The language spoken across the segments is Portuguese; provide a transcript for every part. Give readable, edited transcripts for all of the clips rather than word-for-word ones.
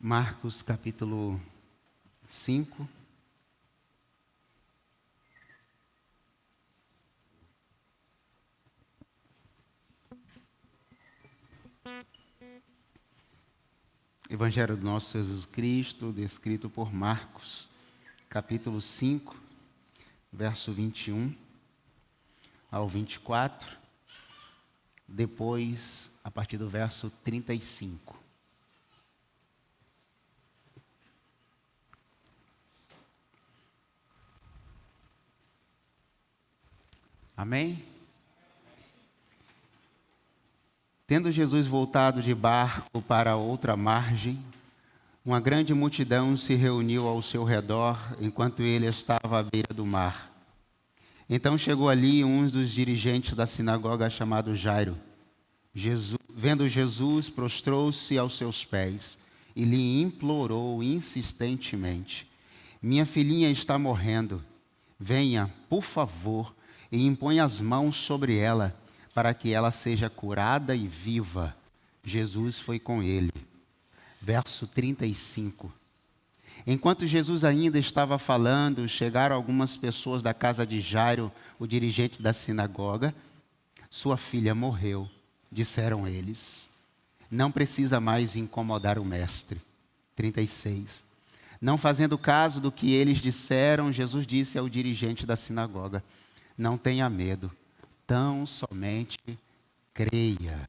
Marcos capítulo 5. Evangelho do nosso Jesus Cristo, descrito por Marcos, capítulo 5, verso 21 ao 24, depois, a partir do verso 35. Amém? Tendo Jesus voltado de barco para outra margem, uma grande multidão se reuniu ao seu redor, enquanto ele estava à beira do mar. Então chegou ali um dos dirigentes da sinagoga, chamado Jairo. Vendo Jesus, prostrou-se aos seus pés e lhe implorou insistentemente: minha filhinha está morrendo. Venha, por favor, e impõe as mãos sobre ela, para que ela seja curada e viva. Jesus foi com ele. Verso 35. Enquanto Jesus ainda estava falando, chegaram algumas pessoas da casa de Jairo, o dirigente da sinagoga. Sua filha morreu, disseram eles. Não precisa mais incomodar o mestre. 36. Não fazendo caso do que eles disseram, Jesus disse ao dirigente da sinagoga: não tenha medo, tão somente creia.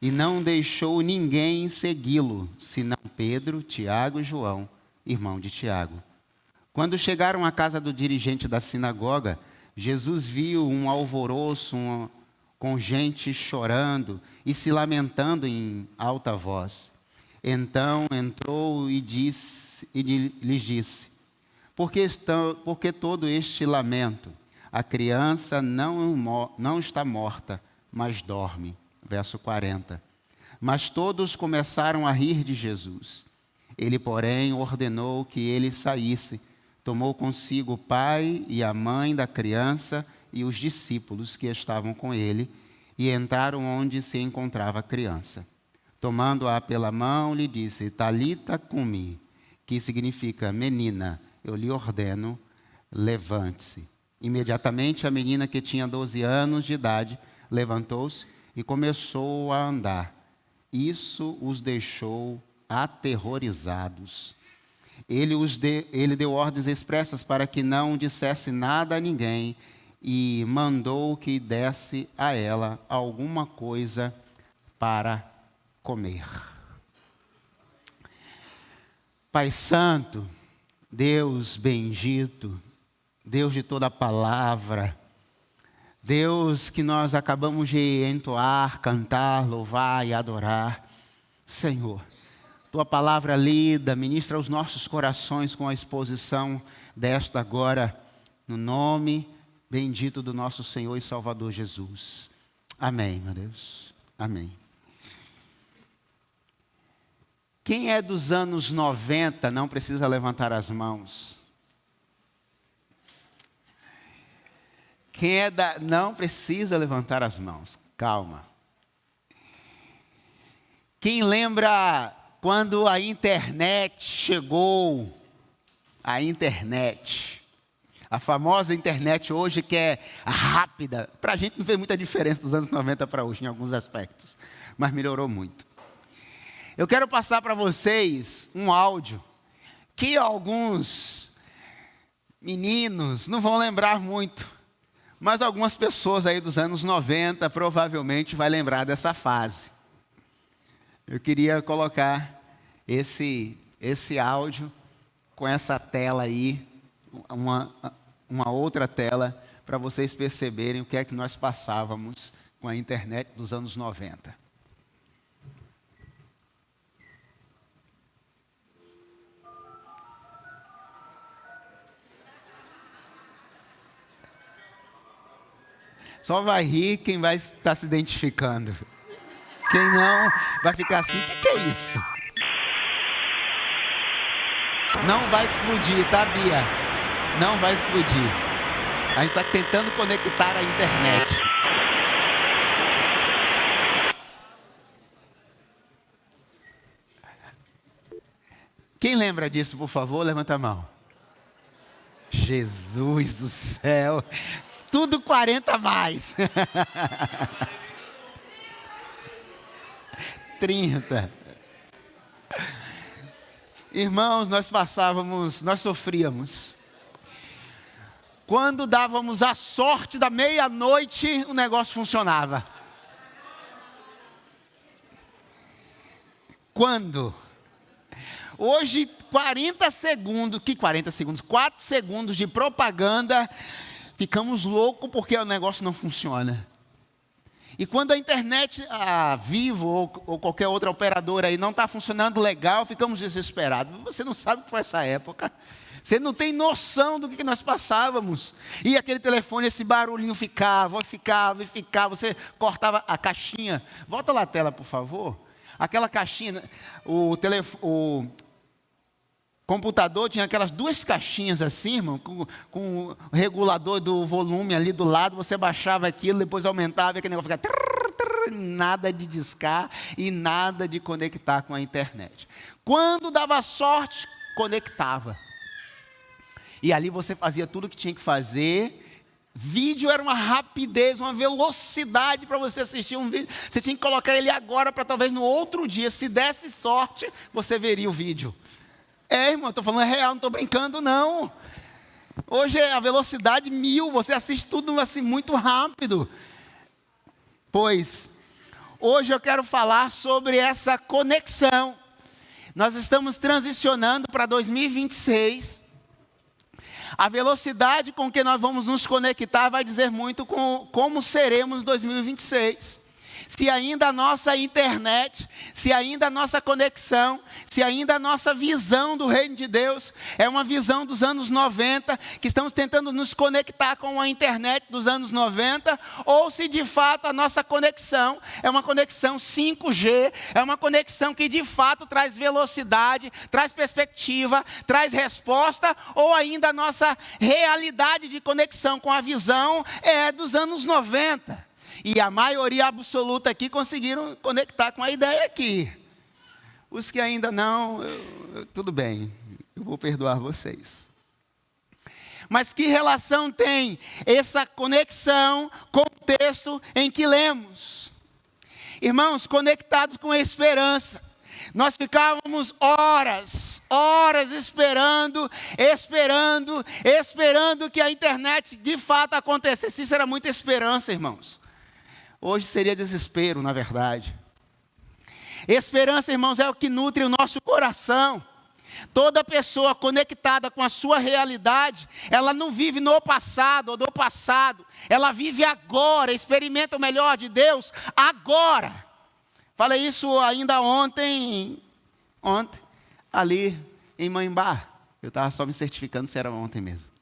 E não deixou ninguém segui-lo, senão Pedro, Tiago e João, irmão de Tiago. Quando chegaram à casa do dirigente da sinagoga, Jesus viu um alvoroço com gente chorando e se lamentando em alta voz. Então entrou e lhes disse: por que todo este lamento? A criança não está morta, mas dorme. Verso 40. Mas todos começaram a rir de Jesus. Ele, porém, ordenou que ele saísse. Tomou consigo o pai e a mãe da criança e os discípulos que estavam com ele, e entraram onde se encontrava a criança. Tomando-a pela mão, lhe disse: Talita cumi, que significa: menina, eu lhe ordeno, levante-se. Imediatamente a menina, que tinha 12 anos de idade, levantou-se e começou a andar. Isso os deixou aterrorizados. Ele deu ordens expressas para que não dissesse nada a ninguém e mandou que desse a ela alguma coisa para comer. Pai Santo, Deus bendito, Deus de toda a palavra, Deus que nós acabamos de entoar, cantar, louvar e adorar. Senhor, Tua palavra lida, ministra os nossos corações com a exposição desta agora, no nome bendito do nosso Senhor e Salvador Jesus. Amém, meu Deus. Amém. Quem é dos anos 90 não precisa levantar as mãos. Quem é não precisa levantar as mãos. Calma. Quem lembra quando a internet chegou? A internet. A famosa internet hoje, que é rápida. Para a gente não vê muita diferença dos anos 90 para hoje, em alguns aspectos. Mas melhorou muito. Eu quero passar para vocês um áudio que alguns meninos não vão lembrar muito. Mas algumas pessoas aí dos anos 90 provavelmente vai lembrar dessa fase. Eu queria colocar esse áudio com essa tela aí, uma outra tela, para vocês perceberem o que é que nós passávamos com a internet dos anos 90. Só vai rir quem vai estar se identificando. Quem não, vai ficar assim: o que é isso? Não vai explodir, tá, Bia? Não vai explodir. A gente está tentando conectar a internet. Quem lembra disso, por favor, levanta a mão. Jesus do céu. Tudo 40 a mais. 30. Irmãos, nós sofríamos. Quando dávamos a sorte da meia-noite, o negócio funcionava. Quando? Hoje, 40 segundos, 4 segundos de propaganda, ficamos loucos porque o negócio não funciona. E quando a internet, a Vivo ou qualquer outra operadora aí não está funcionando legal, ficamos desesperados. Você não sabe o que foi essa época. Você não tem noção do que nós passávamos. E aquele telefone, esse barulhinho ficava, você cortava a caixinha. Volta lá a tela, por favor. Aquela caixinha, o computador tinha aquelas 2 caixinhas assim, irmão, com o regulador do volume ali do lado, você baixava aquilo, depois aumentava e aquele negócio ficava... Nada de discar e nada de conectar com a internet. Quando dava sorte, conectava. E ali você fazia tudo o que tinha que fazer. Vídeo era uma rapidez, uma velocidade para você assistir um vídeo. Você tinha que colocar ele agora para talvez no outro dia, se desse sorte, você veria o vídeo. Irmão, estou falando real, não estou brincando não. Hoje é a velocidade 1000, você assiste tudo assim muito rápido. Pois, hoje eu quero falar sobre essa conexão. Nós estamos transicionando para 2026. A velocidade com que nós vamos nos conectar vai dizer muito com como seremos em 2026. Se ainda a nossa internet, se ainda a nossa conexão, se ainda a nossa visão do reino de Deus é uma visão dos anos 90, que estamos tentando nos conectar com a internet dos anos 90, ou se de fato a nossa conexão é uma conexão 5G, é uma conexão que de fato traz velocidade, traz perspectiva, traz resposta, ou ainda a nossa realidade de conexão com a visão é dos anos 90. E a maioria absoluta aqui conseguiram conectar com a ideia aqui. Os que ainda não, tudo bem, eu vou perdoar vocês. Mas que relação tem essa conexão com o texto em que lemos? Irmãos, conectados com a esperança. Nós ficávamos horas esperando que a internet de fato acontecesse. Isso era muita esperança, irmãos. Hoje seria desespero, na verdade. Esperança, irmãos, é o que nutre o nosso coração. Toda pessoa conectada com a sua realidade, ela não vive no passado ou do passado. Ela vive agora, experimenta o melhor de Deus agora. Falei isso ainda ontem, ali em Manhambá. Eu estava só me certificando se era ontem mesmo.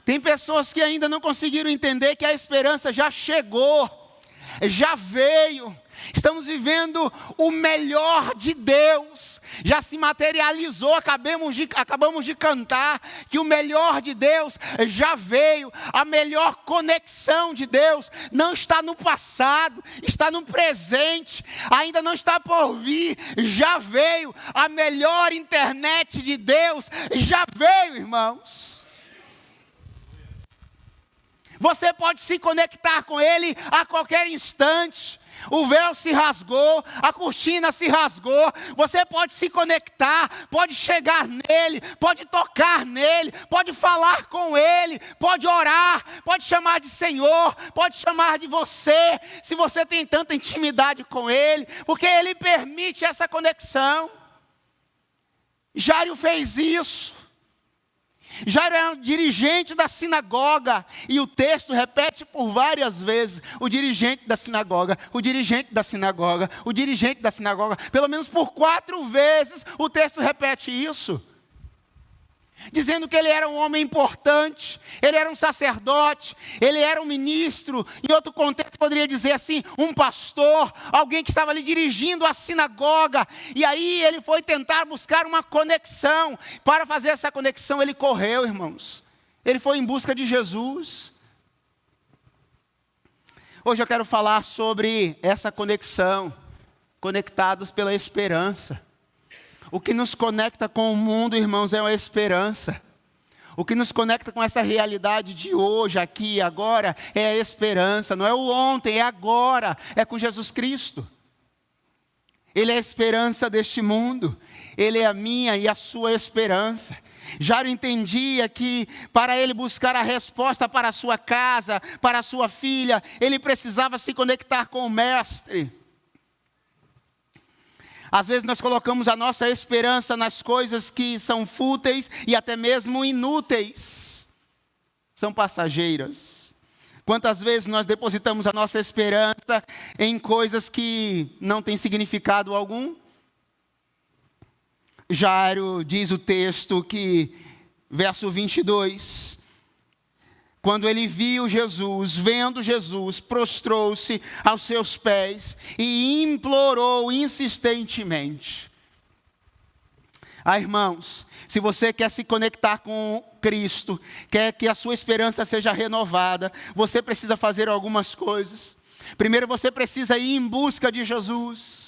Tem pessoas que ainda não conseguiram entender que a esperança já chegou, já veio. Estamos vivendo o melhor de Deus, já se materializou, acabamos de cantar que o melhor de Deus já veio. A melhor conexão de Deus não está no passado, está no presente, ainda não está por vir, já veio. A melhor internet de Deus já veio, irmãos. Você pode se conectar com Ele a qualquer instante. O véu se rasgou, a cortina se rasgou. Você pode se conectar, pode chegar nele, pode tocar nele, pode falar com Ele, pode orar, pode chamar de Senhor, pode chamar de você, se você tem tanta intimidade com Ele, porque Ele permite essa conexão. Jairo fez isso. Jairo era um dirigente da sinagoga, e o texto repete por várias vezes, o dirigente da sinagoga, o dirigente da sinagoga, o dirigente da sinagoga, pelo menos por 4 vezes o texto repete isso, dizendo que ele era um homem importante, ele era um sacerdote, ele era um ministro, em outro contexto poderia dizer assim, um pastor, alguém que estava ali dirigindo a sinagoga, e aí ele foi tentar buscar uma conexão. Para fazer essa conexão ele correu, irmãos, ele foi em busca de Jesus. Hoje eu quero falar sobre essa conexão, conectados pela esperança. O que nos conecta com o mundo, irmãos, é a esperança. O que nos conecta com essa realidade de hoje, aqui e agora, é a esperança. Não é o ontem, é agora. É com Jesus Cristo. Ele é a esperança deste mundo. Ele é a minha e a sua esperança. Jairo entendia que para ele buscar a resposta para a sua casa, para a sua filha, ele precisava se conectar com o Mestre. Às vezes nós colocamos a nossa esperança nas coisas que são fúteis e até mesmo inúteis. São passageiras. Quantas vezes nós depositamos a nossa esperança em coisas que não têm significado algum? Jairo diz o texto que, verso 22, quando ele viu Jesus, vendo Jesus, prostrou-se aos seus pés e implorou insistentemente. Irmãos, se você quer se conectar com Cristo, quer que a sua esperança seja renovada, você precisa fazer algumas coisas. Primeiro, você precisa ir em busca de Jesus.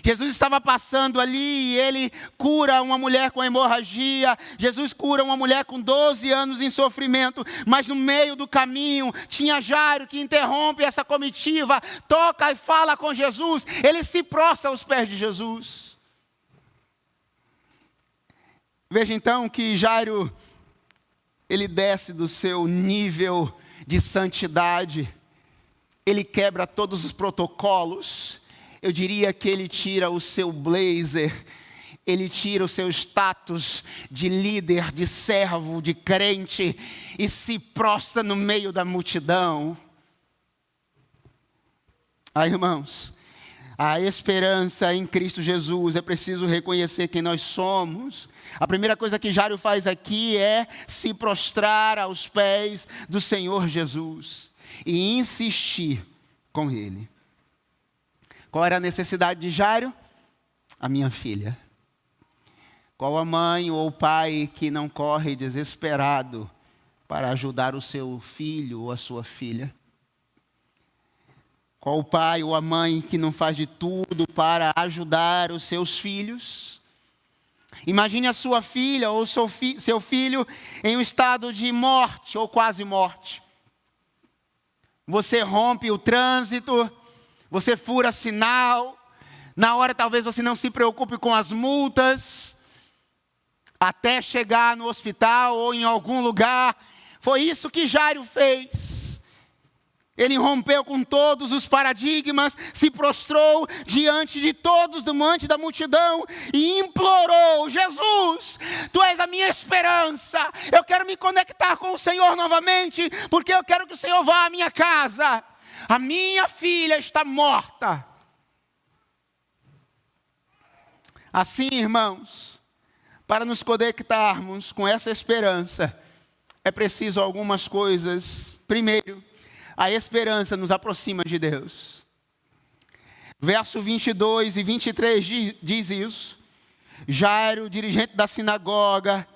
Jesus estava passando ali e ele cura uma mulher com hemorragia. Jesus cura uma mulher com 12 anos em sofrimento. Mas no meio do caminho tinha Jairo que interrompe essa comitiva, toca e fala com Jesus. Ele se prostra aos pés de Jesus. Veja então que Jairo, ele desce do seu nível de santidade. Ele quebra todos os protocolos. Eu diria que ele tira o seu blazer, ele tira o seu status de líder, de servo, de crente e se prostra no meio da multidão. Irmãos, a esperança em Cristo Jesus, é preciso reconhecer quem nós somos. A primeira coisa que Jairo faz aqui é se prostrar aos pés do Senhor Jesus e insistir com Ele. Qual era a necessidade de Jairo? A minha filha. Qual a mãe ou o pai que não corre desesperado para ajudar o seu filho ou a sua filha? Qual o pai ou a mãe que não faz de tudo para ajudar os seus filhos? Imagine a sua filha ou seu filho em um estado de morte ou quase morte. Você rompe o trânsito, você fura sinal, na hora talvez você não se preocupe com as multas, até chegar no hospital ou em algum lugar. Foi isso que Jairo fez. Ele rompeu com todos os paradigmas, se prostrou diante de todos, diante da multidão e implorou: Jesus, Tu és a minha esperança, eu quero me conectar com o Senhor novamente, porque eu quero que o Senhor vá à minha casa. A minha filha está morta. Assim, irmãos, para nos conectarmos com essa esperança, é preciso algumas coisas. Primeiro, a esperança nos aproxima de Deus. Verso 22 e 23 diz isso. Jairo, dirigente da sinagoga,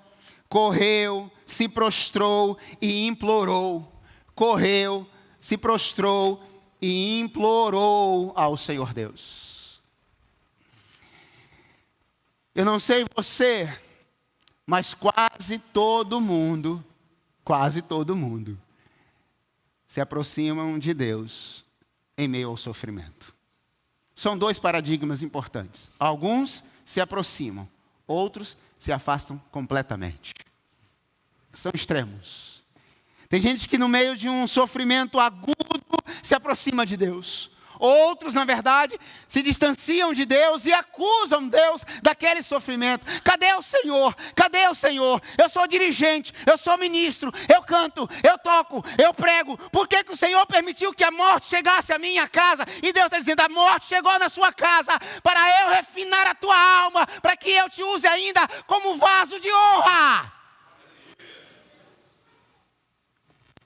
correu, se prostrou e implorou. Correu, se prostrou e implorou ao Senhor Deus. Eu não sei você, mas quase todo mundo se aproximam de Deus em meio ao sofrimento. São dois paradigmas importantes. Alguns se aproximam, outros se afastam completamente. São extremos. Tem gente que no meio de um sofrimento agudo se aproxima de Deus. Outros, na verdade, se distanciam de Deus e acusam Deus daquele sofrimento. Cadê o Senhor? Cadê o Senhor? Eu sou dirigente, eu sou ministro, eu canto, eu toco, eu prego. Por que que o Senhor permitiu que a morte chegasse à minha casa? E Deus está dizendo: a morte chegou na sua casa para eu refinar a tua alma, para que eu te use ainda como vaso de honra.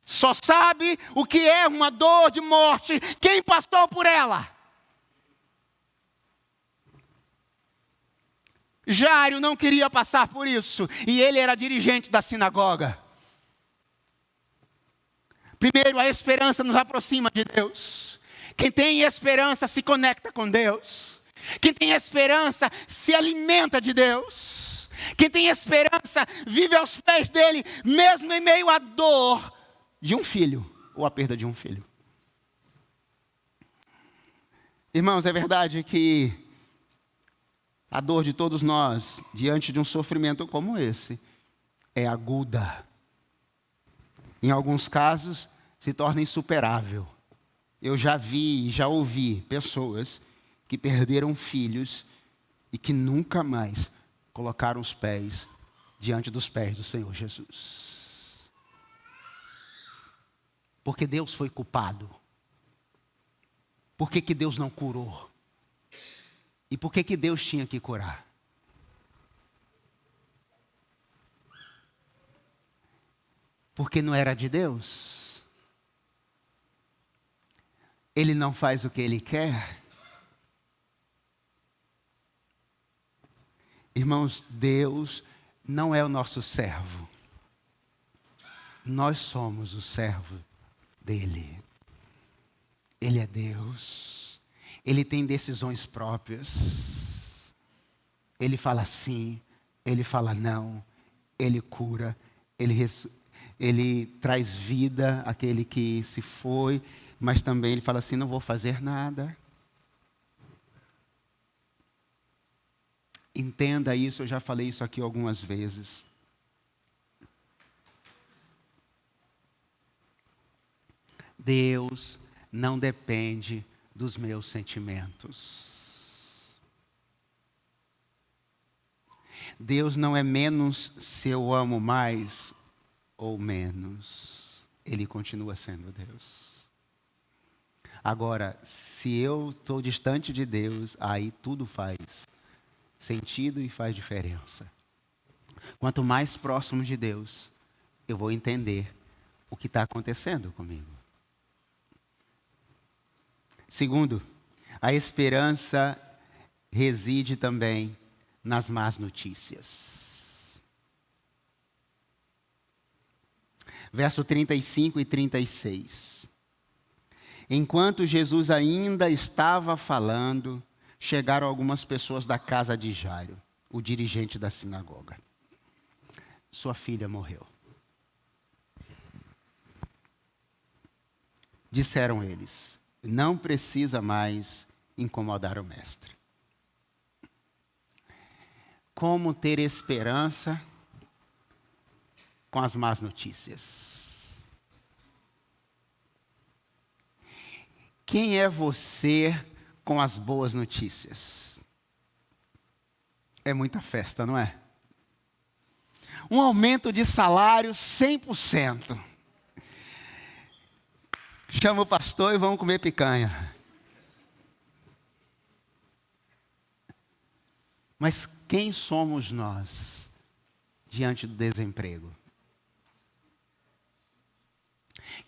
Só sabe o que é uma dor de morte quem passou por ela. Jairo não queria passar por isso, e ele era dirigente da sinagoga. Primeiro, a esperança nos aproxima de Deus. Quem tem esperança se conecta com Deus. Quem tem esperança se alimenta de Deus. Quem tem esperança vive aos pés dele, mesmo em meio à dor de um filho, ou a perda de um filho. Irmãos, é verdade que a dor de todos nós, diante de um sofrimento como esse, é aguda. Em alguns casos, se torna insuperável. Eu já vi e já ouvi pessoas que perderam filhos e que nunca mais colocaram os pés diante dos pés do Senhor Jesus. Porque Deus foi culpado. Por que Deus não curou? E por que Deus tinha que curar? Porque não era de Deus. Ele não faz o que ele quer. Irmãos, Deus não é o nosso servo. Nós somos o servo dele. Ele é Deus. Ele tem decisões próprias. Ele fala sim, ele fala não. Ele cura, ele traz vida àquele que se foi, mas também ele fala assim, não vou fazer nada. Entenda isso, eu já falei isso aqui algumas vezes. Deus não depende dos meus sentimentos. Deus não é menos se eu amo mais ou menos. Ele continua sendo Deus. Agora, se eu estou distante de Deus, aí tudo faz sentido e faz diferença. Quanto mais próximo de Deus, eu vou entender o que está acontecendo comigo. Segundo, a esperança reside também nas más notícias. Verso 35 e 36. Enquanto Jesus ainda estava falando, chegaram algumas pessoas da casa de Jairo, o dirigente da sinagoga. Sua filha morreu. Disseram eles, não precisa mais incomodar o mestre. Como ter esperança com as más notícias? Quem é você com as boas notícias? É muita festa, não é? Um aumento de salário 100%. Chama o pastor e vamos comer picanha. Mas quem somos nós diante do desemprego?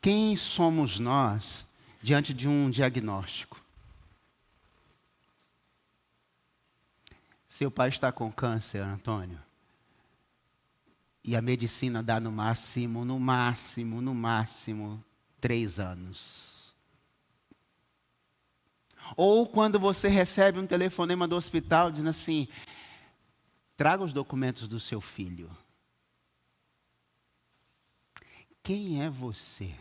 Quem somos nós diante de um diagnóstico? Seu pai está com câncer, Antônio. E a medicina dá no máximo 3 anos. Ou quando você recebe um telefonema do hospital dizendo assim, traga os documentos do seu filho. Quem é você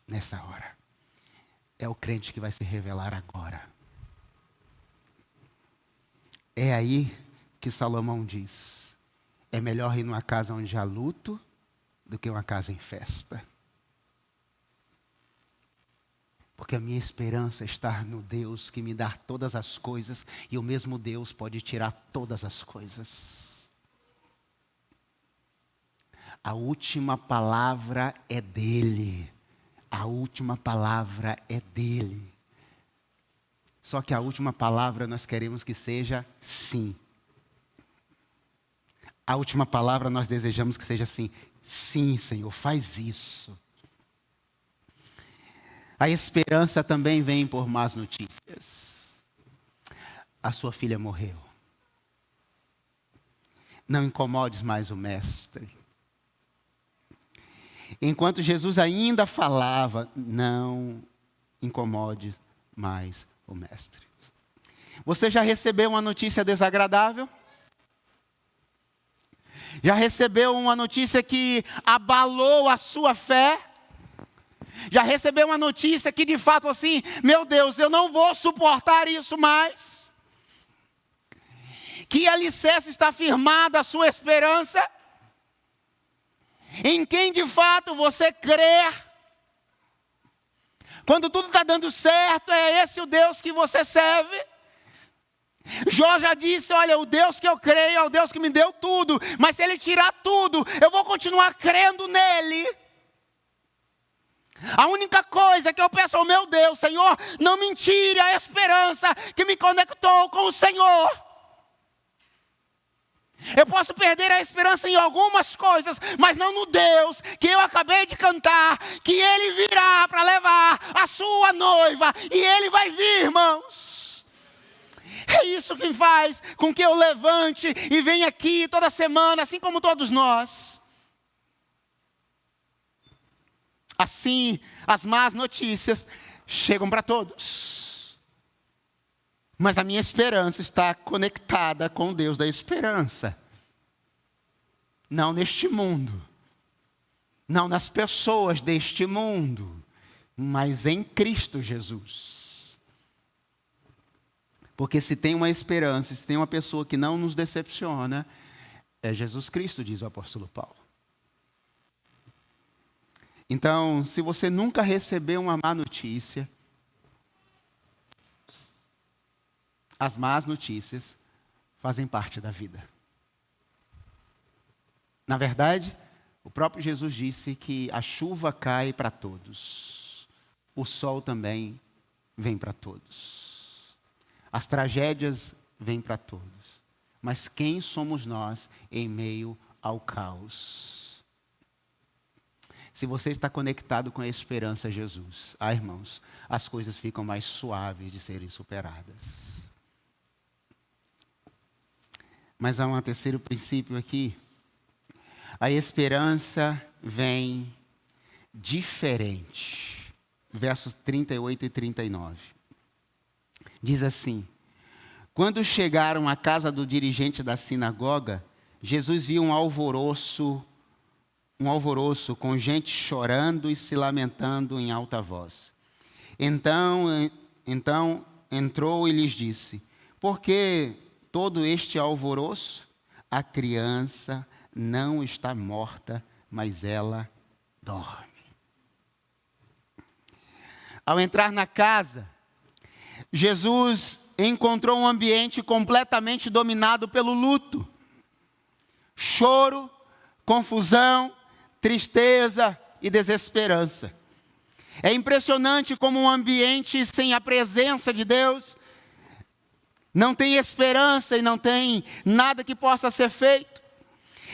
nessa hora? É o crente que vai se revelar agora. É aí que Salomão diz, é melhor ir numa casa onde há luto do que uma casa em festa. Porque a minha esperança está no Deus que me dá todas as coisas e o mesmo Deus pode tirar todas as coisas. A última palavra é dele. A última palavra é dele. Só que a última palavra nós queremos que seja sim. A última palavra nós desejamos que seja assim, sim, Senhor, faz isso. A esperança também vem por más notícias. A sua filha morreu. Não incomodes mais o mestre. Enquanto Jesus ainda falava, não incomode mais o mestre. Você já recebeu uma notícia desagradável? Já recebeu uma notícia que abalou a sua fé? Já recebeu uma notícia que de fato assim, meu Deus, eu não vou suportar isso mais? Que alicerce está firmada a sua esperança? Em quem de fato você crê? Quando tudo está dando certo, é esse o Deus que você serve? Jó já disse, olha, o Deus que eu creio é o Deus que me deu tudo, mas se Ele tirar tudo, eu vou continuar crendo nele. A única coisa que eu peço ao meu Deus, Senhor, não me tire a esperança que me conectou com o Senhor. Eu posso perder a esperança em algumas coisas, mas não no Deus que eu acabei de cantar, que Ele virá para levar a sua noiva, e Ele vai vir, irmãos. É isso que faz com que eu levante e venha aqui toda semana, assim como todos nós. Assim, as más notícias chegam para todos. Mas a minha esperança está conectada com o Deus da esperança. Não neste mundo. Não nas pessoas deste mundo. Mas em Cristo Jesus. Porque se tem uma esperança, se tem uma pessoa que não nos decepciona, é Jesus Cristo, diz o apóstolo Paulo. Então, se você nunca recebeu uma má notícia, as más notícias fazem parte da vida. Na verdade, o próprio Jesus disse que a chuva cai para todos. O sol também vem para todos. As tragédias vêm para todos. Mas quem somos nós em meio ao caos? Se você está conectado com a esperança a Jesus, irmãos, as coisas ficam mais suaves de serem superadas. Mas há um terceiro princípio aqui. A esperança vem diferente. Versos 38 e 39. Diz assim: quando chegaram à casa do dirigente da sinagoga, Jesus viu um alvoroço com gente chorando e se lamentando em alta voz. Então entrou e lhes disse: por que todo este alvoroço? A criança não está morta, mas ela dorme. Ao entrar na casa, Jesus encontrou um ambiente completamente dominado pelo luto. Choro, confusão, tristeza e desesperança. É impressionante como um ambiente sem a presença de Deus não tem esperança e não tem nada que possa ser feito.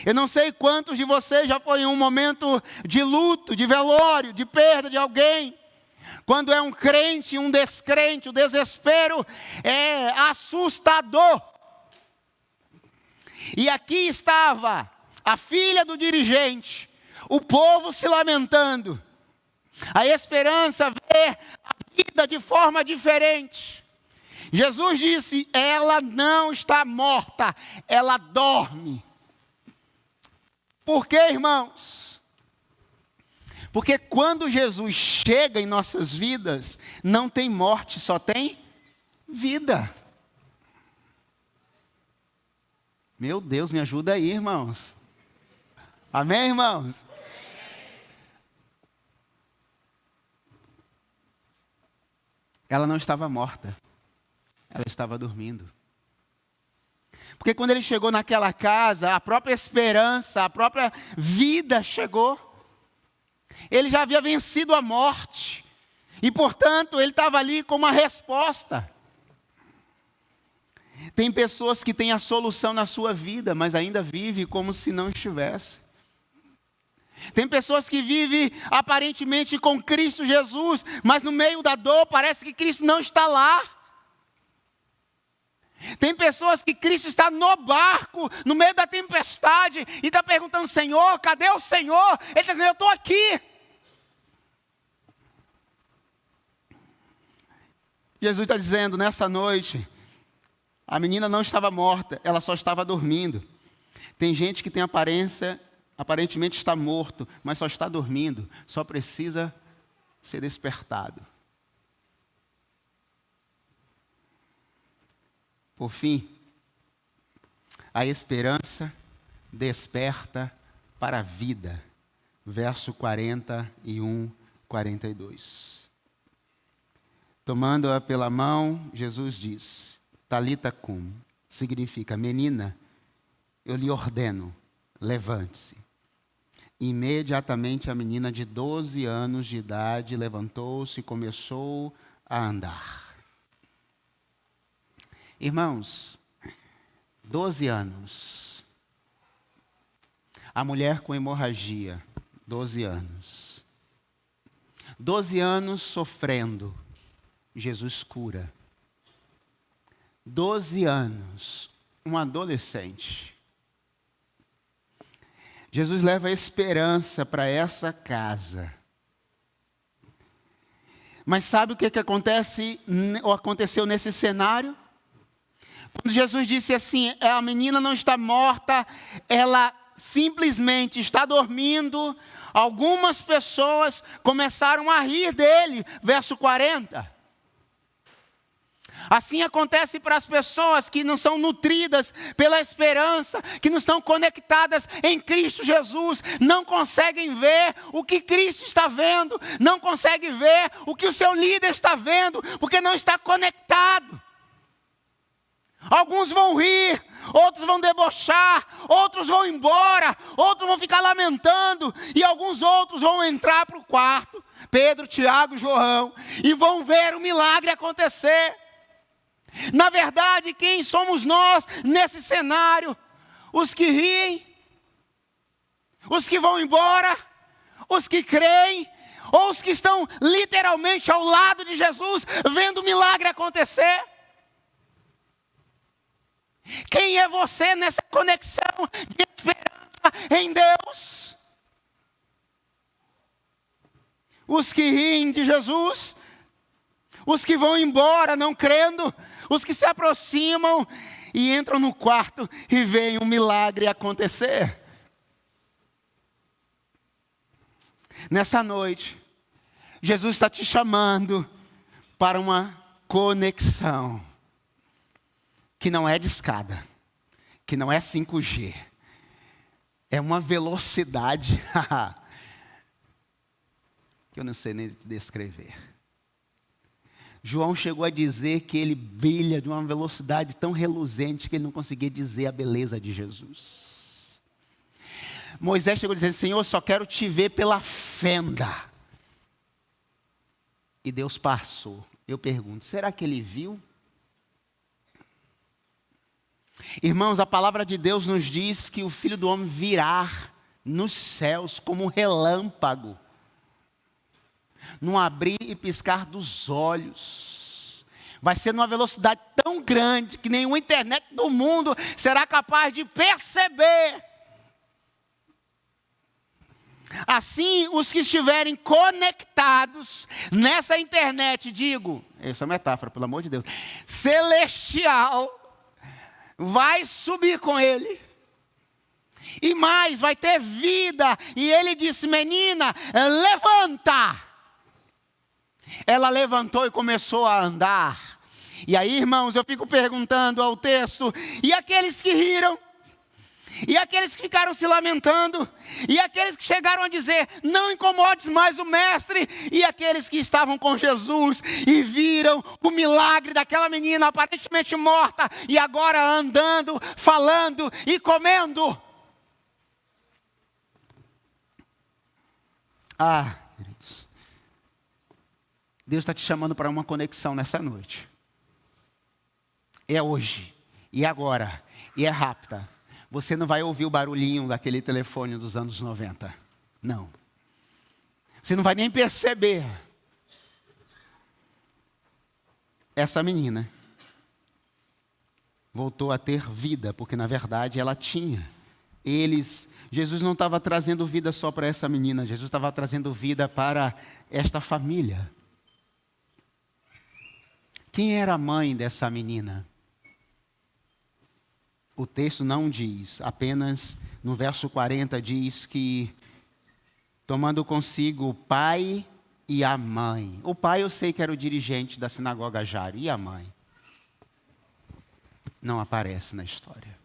Eu não sei quantos de vocês já foi em um momento de luto, de velório, de perda de alguém. Quando é um crente e um descrente, o desespero é assustador. E aqui estava a filha do dirigente, o povo se lamentando. A esperança vê a vida de forma diferente. Jesus disse: ela não está morta, ela dorme. Por quê, irmãos? Porque quando Jesus chega em nossas vidas, não tem morte, só tem vida. Meu Deus, me ajuda aí, irmãos. Amém, irmãos? Ela não estava morta, ela estava dormindo. Porque quando ele chegou naquela casa, a própria esperança, a própria vida chegou. Ele já havia vencido a morte. E, portanto, ele estava ali com uma resposta. Tem pessoas que têm a solução na sua vida, mas ainda vivem como se não estivesse. Tem pessoas que vivem aparentemente com Cristo Jesus, mas no meio da dor parece que Cristo não está lá. Tem pessoas que Cristo está no barco, no meio da tempestade, e está perguntando: Senhor, cadê o Senhor? Ele está dizendo: eu estou aqui. Jesus está dizendo nessa noite: A menina não estava morta, ela só estava dormindo. Tem gente que tem aparência, aparentemente está morto, mas só está dormindo, só precisa ser despertado. Por fim, a esperança desperta para a vida. Verso 41, 42. Tomando-a pela mão, Jesus diz, Talita cum, significa, menina, eu lhe ordeno, levante-se. Imediatamente a menina de 12 anos de idade levantou-se e começou a andar. Irmãos, 12 anos. A mulher com hemorragia, 12 anos. 12 anos sofrendo, Jesus cura. 12 anos, um adolescente. Jesus leva esperança para essa casa. Mas sabe o que acontece, ou aconteceu nesse cenário? Quando Jesus disse assim, a menina não está morta, ela simplesmente está dormindo, algumas pessoas começaram a rir dele, verso 40. Assim acontece para as pessoas que não são nutridas pela esperança, que não estão conectadas em Cristo Jesus, não conseguem ver o que Cristo está vendo, não conseguem ver o que o seu líder está vendo, porque não está conectado. Alguns vão rir, outros vão debochar, outros vão embora, outros vão ficar lamentando, e alguns outros vão entrar para o quarto, Pedro, Tiago, João, e vão ver o milagre acontecer. Na verdade, quem somos nós nesse cenário? Os que riem, os que vão embora, os que creem, ou os que estão literalmente ao lado de Jesus, vendo o milagre acontecer? Quem é você nessa conexão de esperança em Deus? Os que riem de Jesus, os que vão embora não crendo, os que se aproximam e entram no quarto e veem um milagre acontecer. Nessa noite, Jesus está te chamando para uma conexão. Que não é de escada, que não é 5G, é uma velocidade que eu não sei nem descrever. João chegou a dizer que ele brilha de uma velocidade tão reluzente que ele não conseguia dizer a beleza de Jesus. Moisés chegou a dizer, Senhor, só quero te ver pela fenda. E Deus passou. Eu pergunto, será que ele viu? Irmãos, a palavra de Deus nos diz que o Filho do Homem virá nos céus como um relâmpago, num abrir e piscar dos olhos. Vai ser numa velocidade tão grande que nenhuma internet do mundo será capaz de perceber. Assim, os que estiverem conectados nessa internet, digo, essa é uma metáfora, pelo amor de Deus, celestial, vai subir com ele. E mais, vai ter vida. E ele disse, menina, levanta. Ela levantou e começou a andar. E aí, irmãos, eu fico perguntando ao texto, e aqueles que riram? E aqueles que ficaram se lamentando? E aqueles que chegaram a dizer, não incomodes mais o mestre? E aqueles que estavam com Jesus e viram o milagre daquela menina aparentemente morta e agora andando, falando e comendo? Queridos, Deus está te chamando para uma conexão nessa noite. É hoje, e agora, e é rápida. Você não vai ouvir o barulhinho daquele telefone dos anos 90. Não. Você não vai nem perceber. Essa menina voltou a ter vida, porque na verdade ela tinha. Jesus não estava trazendo vida só para essa menina, Jesus estava trazendo vida para esta família. Quem era a mãe dessa menina? O texto não diz, apenas no verso 40 diz que, tomando consigo o pai e a mãe. O pai eu sei que era o dirigente da sinagoga Jairo, e a mãe? Não aparece na história.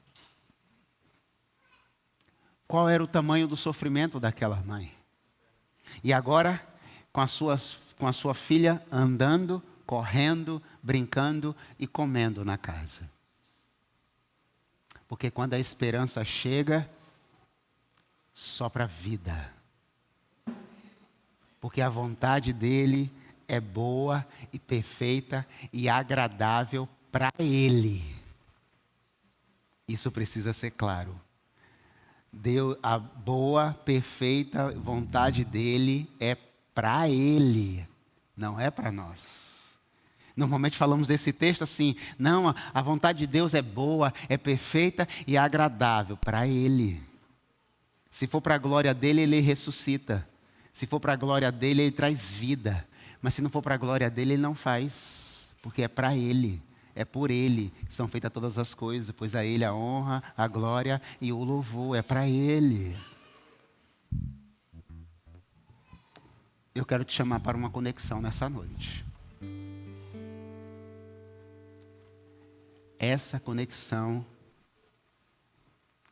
Qual era o tamanho do sofrimento daquela mãe? E agora, com a sua filha andando, correndo, brincando e comendo na casa. Porque quando a esperança chega, sopra vida. Porque a vontade dele é boa e perfeita e agradável para ele. Isso precisa ser claro. Deus, a boa, perfeita vontade dele é para ele, não é para nós. Normalmente falamos desse texto assim, não, a vontade de Deus é boa, é perfeita e agradável para ele. Se for para a glória dele, ele ressuscita. Se for para a glória dele, ele traz vida. Mas se não for para a glória dele, ele não faz, porque é para ele. É por ele que são feitas todas as coisas, pois a ele a honra, a glória e o louvor. É para ele. Eu quero te chamar para uma conexão nessa noite. Essa conexão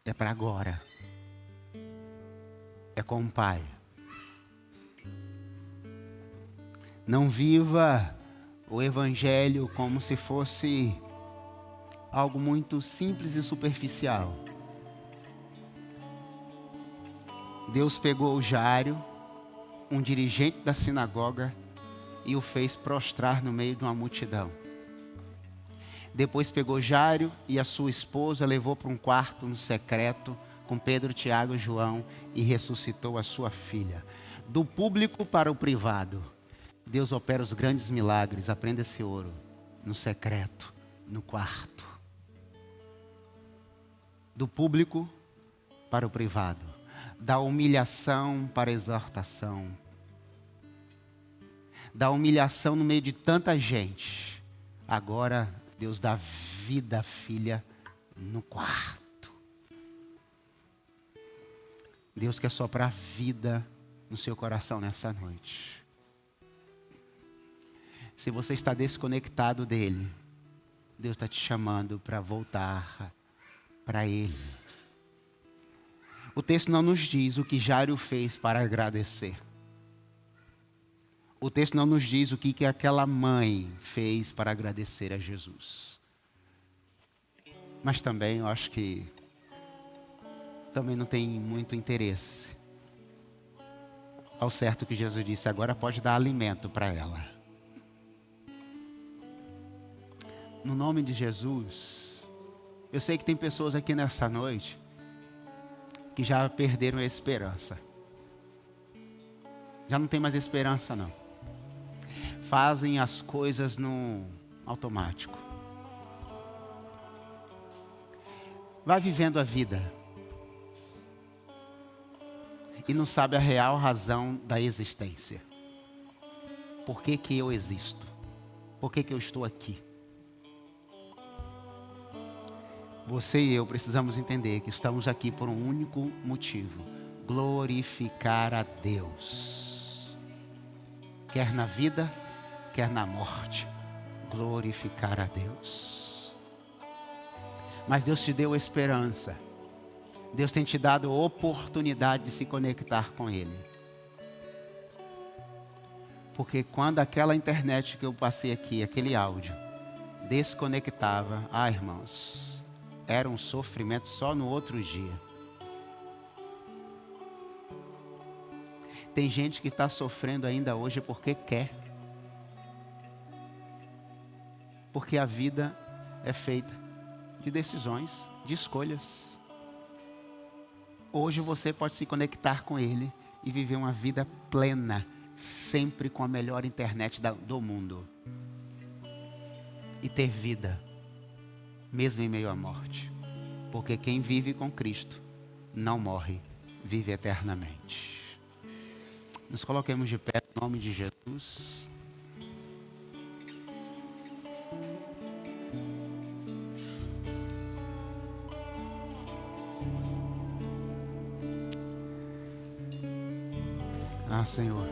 é para agora. É com o Pai. Não viva o Evangelho como se fosse algo muito simples e superficial. Deus pegou o Jairo, um dirigente da sinagoga, e o fez prostrar no meio de uma multidão. Depois pegou Jairo e a sua esposa, levou para um quarto no secreto, com Pedro, Tiago e João, e ressuscitou a sua filha. Do público para o privado. Deus opera os grandes milagres, aprenda esse ouro, no secreto, no quarto. Do público para o privado. Da humilhação para a exortação. Da humilhação no meio de tanta gente. Agora Deus dá vida à filha no quarto. Deus quer soprar vida no seu coração nessa noite. Se você está desconectado dele, Deus está te chamando para voltar para ele. O texto não nos diz o que Jairo fez para agradecer. O texto não nos diz o que aquela mãe fez para agradecer a Jesus. Mas também eu acho que também não tem muito interesse. Ao certo que Jesus disse, agora pode dar alimento para ela. No nome de Jesus, eu sei que tem pessoas aqui nessa noite que já perderam a esperança. Já não tem mais esperança não. Fazem as coisas no automático. Vai vivendo a vida. E não sabe a real razão da existência. Por que que eu existo? Por que que eu estou aqui? Você e eu precisamos entender que estamos aqui por um único motivo. Glorificar a Deus. Quer na vida, quer na morte. Glorificar a Deus. Mas Deus te deu esperança. Deus tem te dado oportunidade de se conectar com Ele. Porque quando aquela internet que eu passei aqui, aquele áudio, desconectava, irmãos, era um sofrimento só no outro dia. Tem gente que está sofrendo ainda hoje porque quer. Porque a vida é feita de decisões, de escolhas. Hoje você pode se conectar com Ele e viver uma vida plena, sempre com a melhor internet do mundo. E ter vida, mesmo em meio à morte. Porque quem vive com Cristo não morre, vive eternamente. Nos coloquemos de pé em nome de Jesus. Senhor.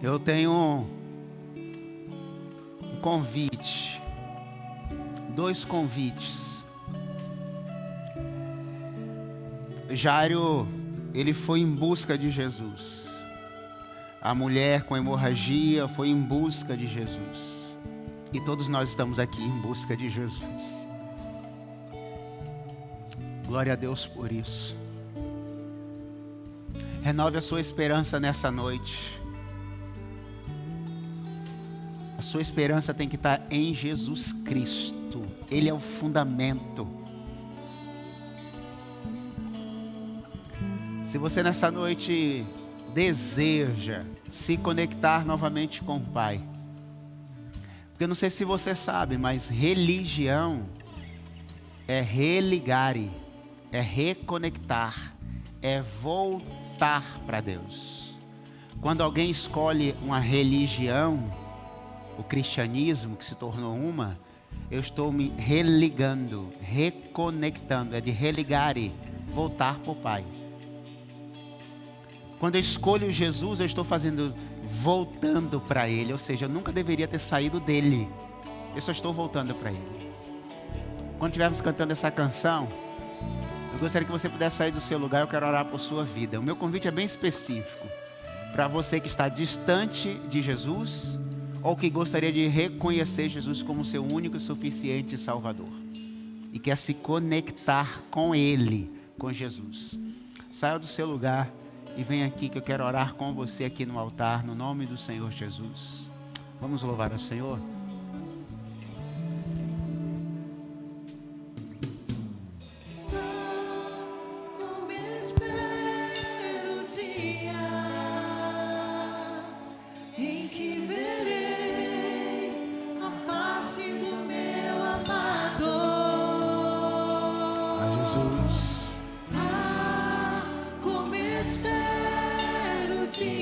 Eu tenho um convite, 2 convites. Jairo, ele foi em busca de Jesus. A mulher com hemorragia foi em busca de Jesus. E todos nós estamos aqui em busca de Jesus. Glória a Deus por isso. Renove a sua esperança nessa noite. A sua esperança tem que estar em Jesus Cristo. Ele é o fundamento. Se você nessa noite deseja se conectar novamente com o Pai, porque eu não sei se você sabe, mas religião é religare, é reconectar, é voltar para Deus. Quando alguém escolhe uma religião, o cristianismo que se tornou uma, eu estou me religando, reconectando, é de religare, voltar para o Pai. Quando eu escolho Jesus, eu estou voltando para Ele, ou seja, eu nunca deveria ter saído dele, eu só estou voltando para Ele. Quando estivermos cantando essa canção, eu gostaria que você pudesse sair do seu lugar. Eu quero orar por sua vida. O meu convite é bem específico para você que está distante de Jesus ou que gostaria de reconhecer Jesus como seu único e suficiente Salvador e quer se conectar com Ele, com Jesus. Saia do seu lugar e vem aqui que eu quero orar com você aqui no altar, no nome do Senhor Jesus. Vamos louvar ao Senhor.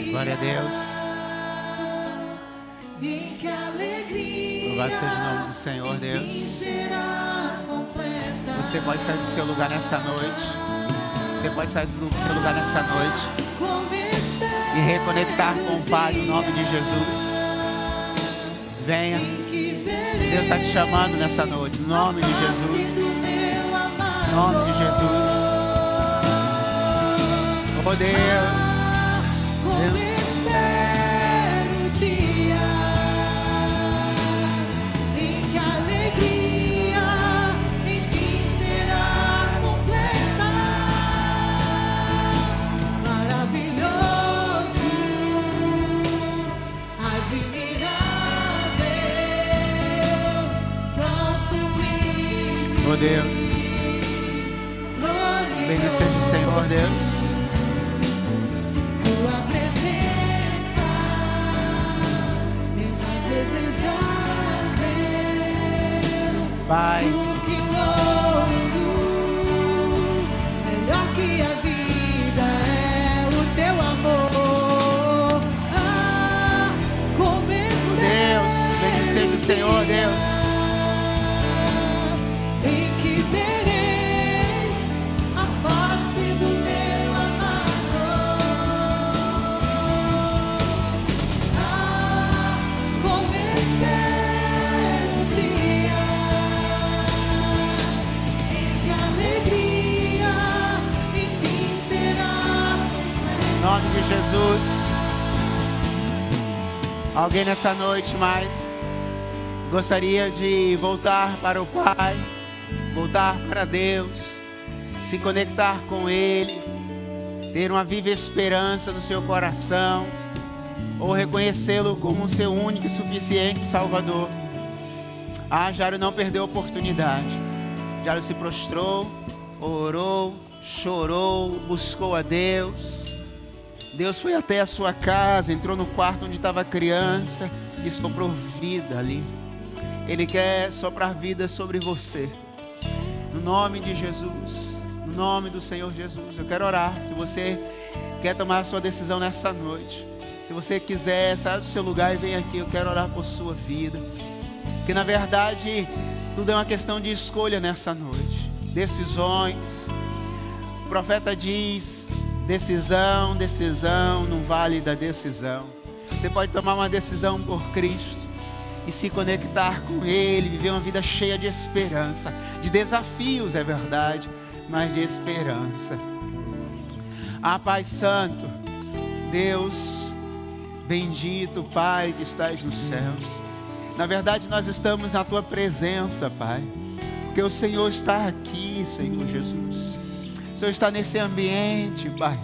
Glória a Deus. Louvado seja o nome do Senhor, Deus. Você pode sair do seu lugar nessa noite. Você pode sair do seu lugar nessa noite e reconectar com o Pai no nome de Jesus. Venha. Deus está te chamando nessa noite. No nome de Jesus. No nome de Jesus. Oh Deus. Como espero o dia em que a alegria enfim será completa. Maravilhoso, admirável, tão sublime. Oh Deus, bendito seja o Senhor, Deus. Tua presença é mais desejável. Pai, Do que o ouro, melhor que a vida é o teu amor. Ah, como Deus, bendito seja o Senhor, Deus. em que verei a face do meu amado. Ah, como espero o dia em que a alegria enfim será. Em nome de Jesus. Alguém nessa noite mais gostaria de voltar para o Pai, voltar para Deus, se conectar com Ele, ter uma viva esperança no seu coração, ou reconhecê-lo como o seu único e suficiente Salvador. Jairo não perdeu a oportunidade. Jairo se prostrou, orou, chorou, buscou a Deus. Deus foi até a sua casa, entrou no quarto onde estava a criança e soprou vida ali. Ele quer soprar vida sobre você. No nome de Jesus, no nome do Senhor Jesus, eu quero orar. Se você quer tomar a sua decisão nessa noite, se você quiser, saia do seu lugar e vem aqui. Eu quero orar por sua vida. Porque na verdade, tudo é uma questão de escolha nessa noite. Decisões. O profeta diz Decisão, decisão no vale da decisão. Você pode tomar uma decisão por Cristo e se conectar com Ele, viver uma vida cheia de esperança, de desafios, é verdade, mas de esperança. Ah, Pai Santo, Deus bendito, Pai que estás nos céus, na verdade nós estamos na Tua presença, Pai, porque o Senhor está aqui, Senhor Jesus. O Senhor está nesse ambiente, Pai.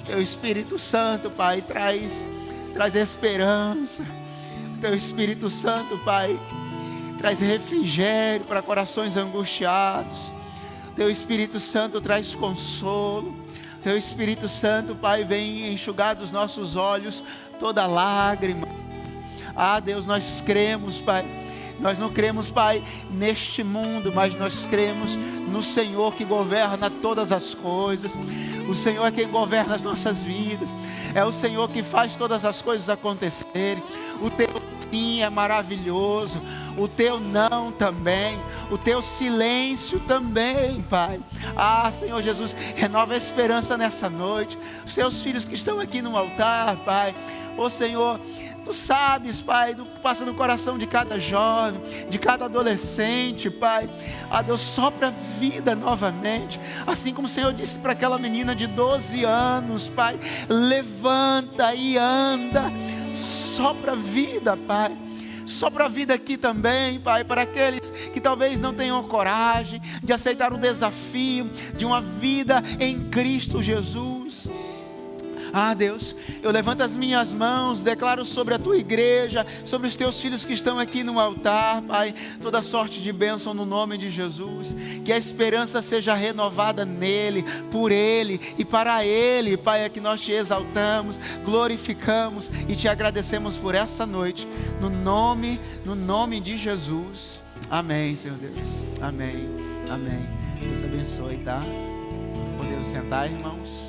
Teu Espírito Santo, Pai, traz esperança. Teu Espírito Santo, Pai, traz refrigério para corações angustiados. Teu Espírito Santo traz consolo. Teu Espírito Santo, Pai, vem enxugar dos nossos olhos toda lágrima. Ah, Deus, nós cremos, Pai. Nós não cremos, Pai, neste mundo, mas nós cremos no Senhor que governa todas as coisas. O Senhor é quem governa as nossas vidas. É o Senhor que faz todas as coisas acontecerem. O Teu sim é maravilhoso. O Teu não também. O Teu silêncio também, Pai. Ah, Senhor Jesus, renova a esperança nessa noite. Os Teus filhos que estão aqui no altar, Pai. Ô Senhor, Tu sabes, Pai, do que passa no coração de cada jovem, de cada adolescente, Pai. Ah, Deus, sopra vida novamente. Assim como o Senhor disse para aquela menina de 12 anos, Pai. Levanta e anda. Sopra vida, Pai. Sopra vida aqui também, Pai, para aqueles que talvez não tenham coragem de aceitar o desafio de uma vida em Cristo Jesus. Ah, Deus, eu levanto as minhas mãos, declaro sobre a Tua igreja, sobre os Teus filhos que estão aqui no altar, Pai, toda sorte de bênção no nome de Jesus. Que a esperança seja renovada nele, por ele e para ele, Pai, é que nós Te exaltamos, glorificamos e Te agradecemos por essa noite, no nome de Jesus. Amém, Senhor Deus. Amém, amém. Deus abençoe, tá? Podemos sentar, irmãos?